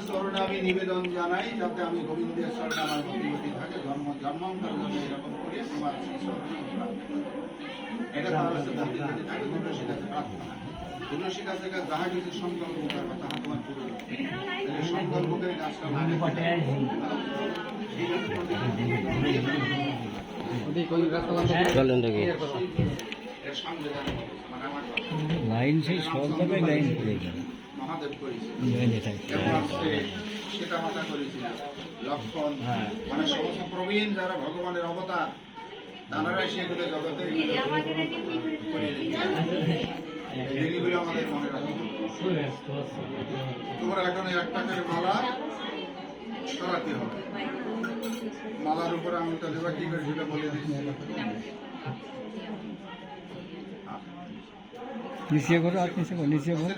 চরণে আমি নিবেদন জানাই, যাতে আমি গোবিন্দের চরণে আমার গতি থাকে, জন্মান্তর জন্য এরকম করে তোমার এটা তার কাছে বলতে যদি থাকে তুলসীর কাছে প্রার্থনা। তুলসীর কাছে যাহা কিছু সংকল্প করবে তাহা তোমার পুরো সংকল্প করে গাছটা চলেন দেখি লাইন সেই সব জায়গায় লাইন পড়ে গেল। মহাদেব করেছে, সেটা মাথা করেছিল লক্ষণ, মানে সমস্ত প্রবীণ যারা ভগবানের অবতার তারা সেগুলো জগতে এগুলো আমাদের মনে রাখি। তোমরা এখন একটা করে মালা সরাতে হবে, মালার উপরে আঙুলটা দেবা, কি করে সেটা বলে দিচ্ছি। নিচে করো আর নিচে করো, নিচে করো।